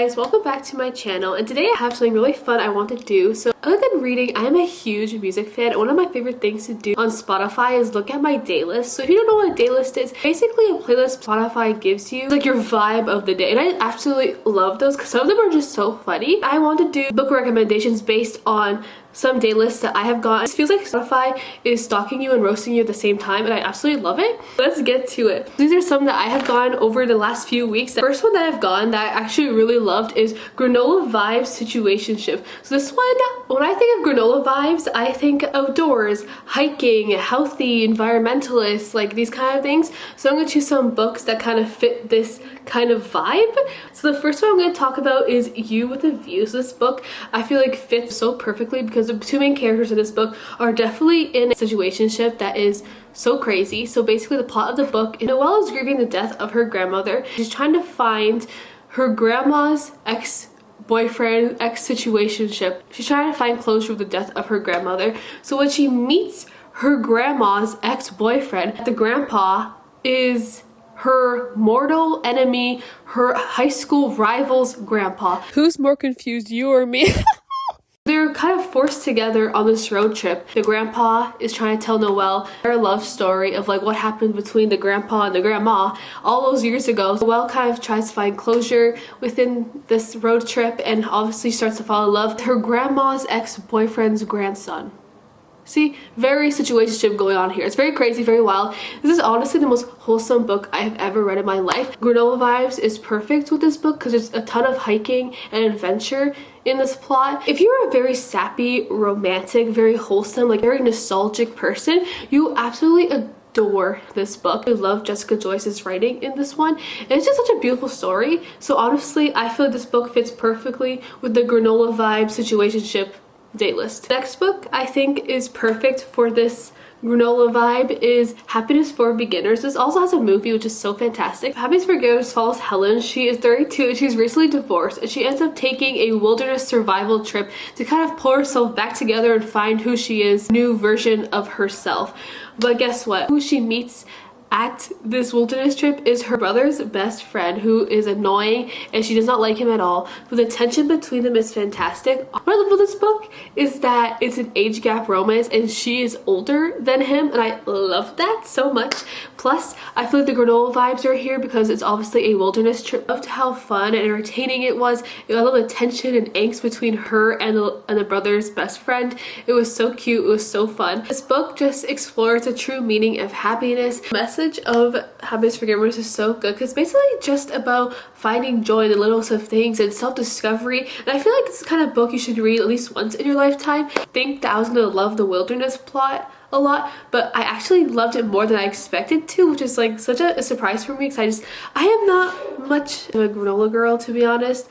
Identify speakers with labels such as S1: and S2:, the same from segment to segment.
S1: guys, welcome back to my channel, and today I have something really fun I want to do. So other than reading, I am a huge music fan. One of my favorite things to do on Spotify is look at my daylist. So if you don't know what a daylist is, basically a playlist Spotify gives you, like your vibe of the day, and I absolutely love those because some of them are just so funny. I want to do book recommendations based on some daylists that I have gotten. It feels like Spotify is stalking you and roasting you at the same time, and I absolutely love it. Let's get to it. These are some that I have gotten over the last few weeks. The first one that I've gotten that I actually really loved is Granola Vibes Situationship. So this one, when I think of granola vibes, I think outdoors, hiking, healthy, environmentalist, like these kind of things. So I'm going to choose some books that kind of fit this kind of vibe. So the first one I'm going to talk about is You with a View. So this book I feel like fits so perfectly because the two main characters in this book are definitely in a situationship that is so crazy. So basically the plot of the book, Noelle is grieving the death of her grandmother. She's trying to find her grandma's ex-boyfriend, ex-situationship. She's trying to find closure with the death of her grandmother. So when she meets her grandma's ex-boyfriend, the grandpa is her mortal enemy, her high school rival's grandpa. Who's more confused, you or me? They're kind of forced together on this road trip. The grandpa is trying to tell Noelle their love story of like what happened between the grandpa and the grandma all those years ago. Noelle kind of tries to find closure within this road trip and obviously starts to fall in love with her grandma's ex-boyfriend's grandson. See, very situationship going on here. It's very crazy, very wild. This is honestly the most wholesome book I have ever read in my life. Granola Vibes is perfect with this book because there's a ton of hiking and adventure in this plot. If you're a very sappy, romantic, very wholesome, like very nostalgic person, you absolutely adore this book. I love Jessica Joyce's writing in this one, and it's just such a beautiful story. So honestly, I feel like this book fits perfectly with the granola vibe situationship daylist. Next book I think is perfect for this granola vibe is Happiness for Beginners. This also has a movie which is so fantastic. Happiness for Beginners follows Helen. She is 32 and she's recently divorced, and she ends up taking a wilderness survival trip to kind of pull herself back together and find who she is, new version of herself. But guess what? Who she meets at this wilderness trip is her brother's best friend, who is annoying and she does not like him at all, but the tension between them is fantastic. What I love about this book is that it's an age gap romance and she is older than him, and I love that so much. Plus I feel like the granola vibes are here because it's obviously a wilderness trip. I loved how fun and entertaining it was. I love the tension and angst between her and the brother's best friend. It was so cute, it was so fun. This book just explores the true meaning of happiness. The message of Happiness for Beginners is so good because basically just about finding joy in the littlest of things and self-discovery, and I feel like it's the kind of book you should read at least once in your lifetime. I think that I was gonna love the wilderness plot a lot, but I actually loved it more than I expected to, which is like such a surprise for me because I am not much of a granola girl, to be honest.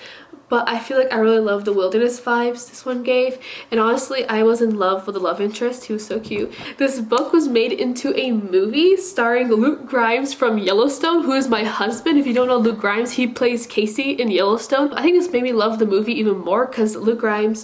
S1: But I feel like I really love the wilderness vibes this one gave. And honestly, I was in love with the love interest. He was so cute. This book was made into a movie starring Luke Grimes from Yellowstone, who is my husband. If you don't know Luke Grimes, he plays Casey in Yellowstone. I think this made me love the movie even more because Luke Grimes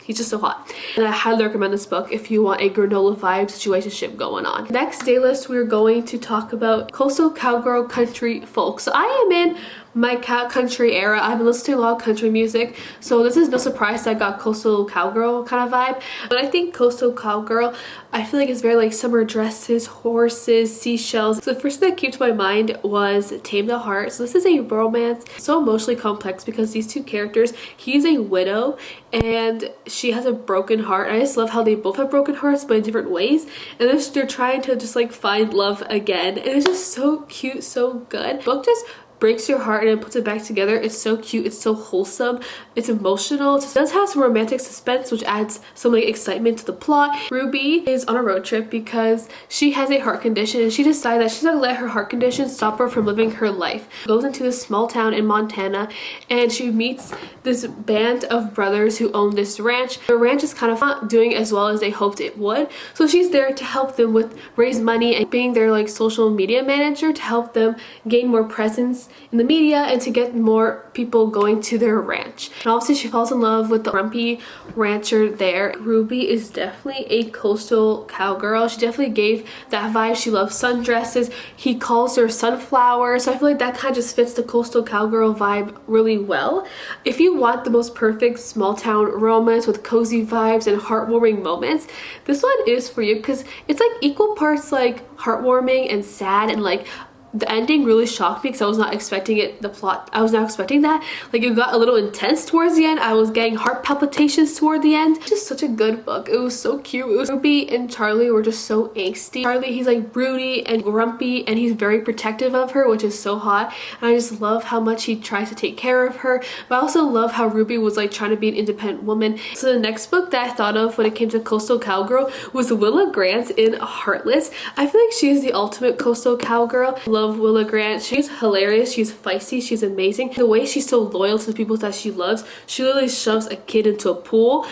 S1: he's just so hot. And I highly recommend this book if you want a granola vibe situationship going on. Next daylist, we're going to talk about coastal cowgirl country folk. So I am in my country era. I've been listening to a lot of country music, so this is no surprise that I got coastal cowgirl kind of vibe. But I think coastal cowgirl, I feel like it's very like summer dresses, horses, seashells. So the first thing that came to my mind was Tame the Heart. So this is a romance, so emotionally complex because these two characters, he's a widow and she has a broken heart. I just love how they both have broken hearts but in different ways, and they're trying to just like find love again, and it's just so cute, so good. The book just breaks your heart and it puts it back together. It's so cute, it's so wholesome, it's emotional. It does have some romantic suspense which adds some like excitement to the plot. Ruby is on a road trip because she has a heart condition and she decided that she's not gonna let her heart condition stop her from living her life. Goes into this small town in Montana and she meets this band of brothers who own this ranch. The ranch is kind of not doing as well as they hoped it would, so she's there to help them with raise money and being their like social media manager to help them gain more presence in the media and to get more people going to their ranch. And obviously she falls in love with the grumpy rancher there. Ruby is definitely a coastal cowgirl. She definitely gave that vibe. She loves sundresses. He calls her sunflower. So I feel like that kind of just fits the coastal cowgirl vibe really well. If you want the most perfect small town romance with cozy vibes and heartwarming moments, this one is for you because it's like equal parts like heartwarming and sad, and like the ending really shocked me because I was not expecting it. The plot, I was not expecting that. Like it got a little intense towards the end. I was getting heart palpitations toward the end. Just such a good book. It was so cute. Ruby and Charlie were just so angsty. Charlie, he's like broody and grumpy and he's very protective of her, which is so hot. And I just love how much he tries to take care of her. But I also love how Ruby was like trying to be an independent woman. So the next book that I thought of when it came to coastal cowgirl was Willa Grant in Heartless. I feel like she is the ultimate coastal cowgirl. Love Willa Grant. She's hilarious, she's feisty, she's amazing. The way she's so loyal to the people that she loves, she literally shoves a kid into a pool.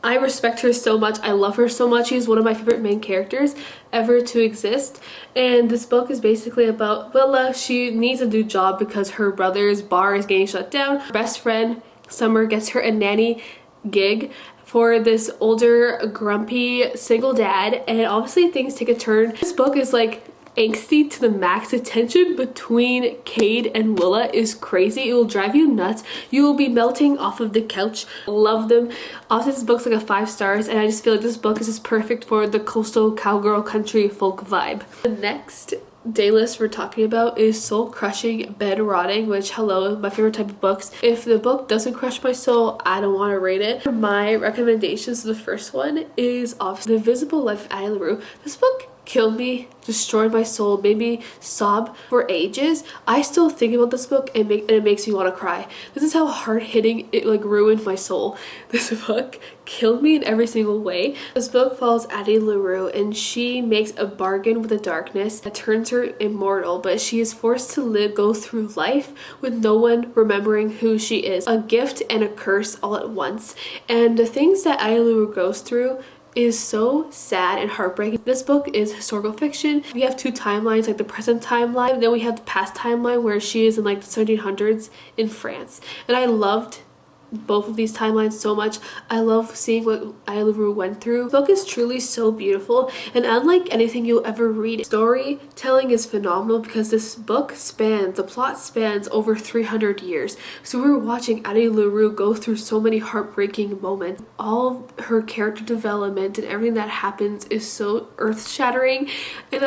S1: I respect her so much. I love her so much. She's one of my favorite main characters ever to exist. And this book is basically about Willa. She needs a new job because her brother's bar is getting shut down. Her best friend Summer gets her a nanny gig for this older grumpy single dad, and obviously things take a turn. This book is like angsty to the max. The tension between Cade and Willa is crazy. It will drive you nuts. You will be melting off of the couch. Love them. Also, this book's like a 5 stars, and I just feel like this book is just perfect for the coastal cowgirl country folk vibe. The next daylist we're talking about is soul crushing bed rotting, which, hello, my favorite type of books. If the book doesn't crush my soul, I don't want to rate it. My recommendations, the first one is obviously The Invisible Life of Addie LaRue. This book killed me, destroyed my soul, made me sob for ages. I still think about this book and it makes me want to cry. This is how hard-hitting it like ruined my soul. This book killed me in every single way. This book follows Addie LaRue, and she makes a bargain with the darkness that turns her immortal, but she is forced to go through life with no one remembering who she is. A gift and a curse all at once. And the things that Addie LaRue goes through is so sad and heartbreaking. This book is historical fiction. We have 2 timelines, like the present timeline, then we have the past timeline where she is in like the 1700s in France. And I loved both of these timelines so much. I love seeing what Addie LaRue went through. The book is truly so beautiful, and unlike anything you'll ever read, storytelling is phenomenal because this book the plot spans over 300 years. So we're watching Addie LaRue go through so many heartbreaking moments. All of her character development and everything that happens is so earth-shattering, and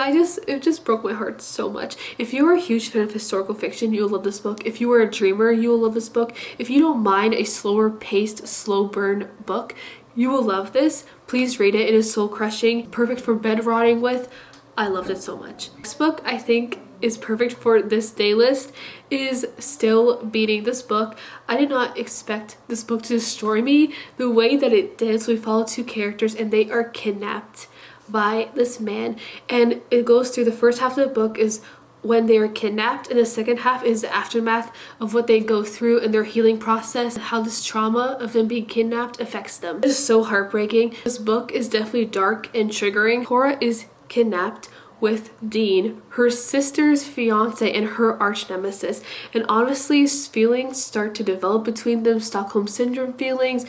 S1: it just broke my heart so much. If you're a huge fan of historical fiction, you'll love this book. If you are a dreamer, you will love this book. If you don't mind a slower paced, slow burn book, you will love this. Please read it. It is soul crushing, perfect for bed rotting with. I loved it so much. This book I think is perfect for this day list is Still Beating. This book, I did not expect this book to destroy me the way that it did. So we follow 2 characters and they are kidnapped by this man, and it goes through the first half of the book is when they are kidnapped, and the second half is the aftermath of what they go through and their healing process, and how this trauma of them being kidnapped affects them. It is so heartbreaking. This book is definitely dark and triggering. Cora is kidnapped with Dean, her sister's fiance and her arch nemesis, and honestly feelings start to develop between them. Stockholm syndrome feelings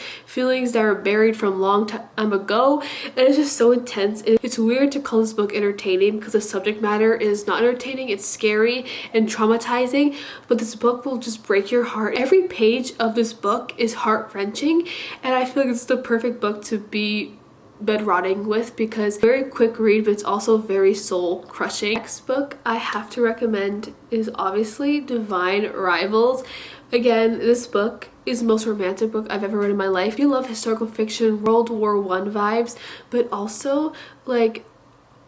S1: that are buried from long time ago, and it's just so intense. It's weird to call this book entertaining because the subject matter is not entertaining. It's scary and traumatizing, but this book will just break your heart. Every page of this book is heart-wrenching, and I feel like it's the perfect book to be bed rotting with because very quick read, but it's also very soul crushing. Next book I have to recommend is obviously Divine Rivals. Again, this book is the most romantic book I've ever read in my life. If you love historical fiction, World War I vibes, but also like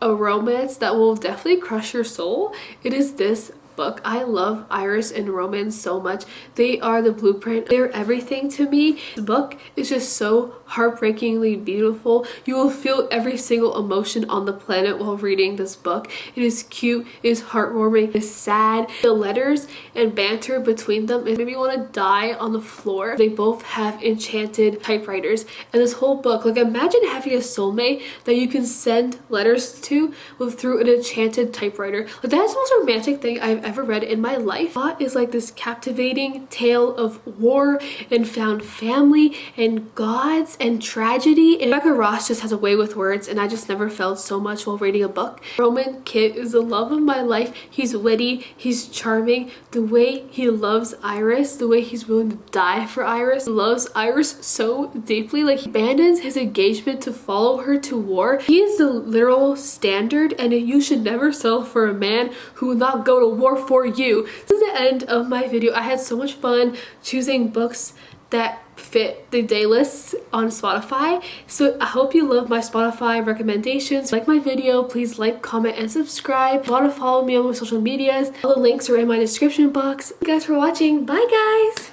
S1: a romance that will definitely crush your soul, it is this book. I love Iris and Roman so much. They are the blueprint. They're everything to me. The book is just so heartbreakingly beautiful. You will feel every single emotion on the planet while reading this book. It is cute, it is heartwarming, it is sad. The letters and banter between them, it made me want to die on the floor. They both have enchanted typewriters, and this whole book, like imagine having a soulmate that you can send letters to through an enchanted typewriter. Like that's the most romantic thing I've I've ever read in my life. It is like this captivating tale of war and found family and gods and tragedy. And Rebecca Ross just has a way with words, and I just never felt so much while reading a book. Roman Kit is the love of my life. He's witty, he's charming. The way he loves Iris, the way he's willing to die for Iris, loves Iris so deeply. Like, he abandons his engagement to follow her to war. He is the literal standard, and you should never settle for a man who will not go to war for you. This is the end of my video. I had so much fun choosing books that fit the day lists on Spotify. So I hope you love my Spotify recommendations. Like my video, please like, comment, and subscribe. If you want to follow me on my social medias, all the links are in my description box. Thank you guys for watching. Bye guys!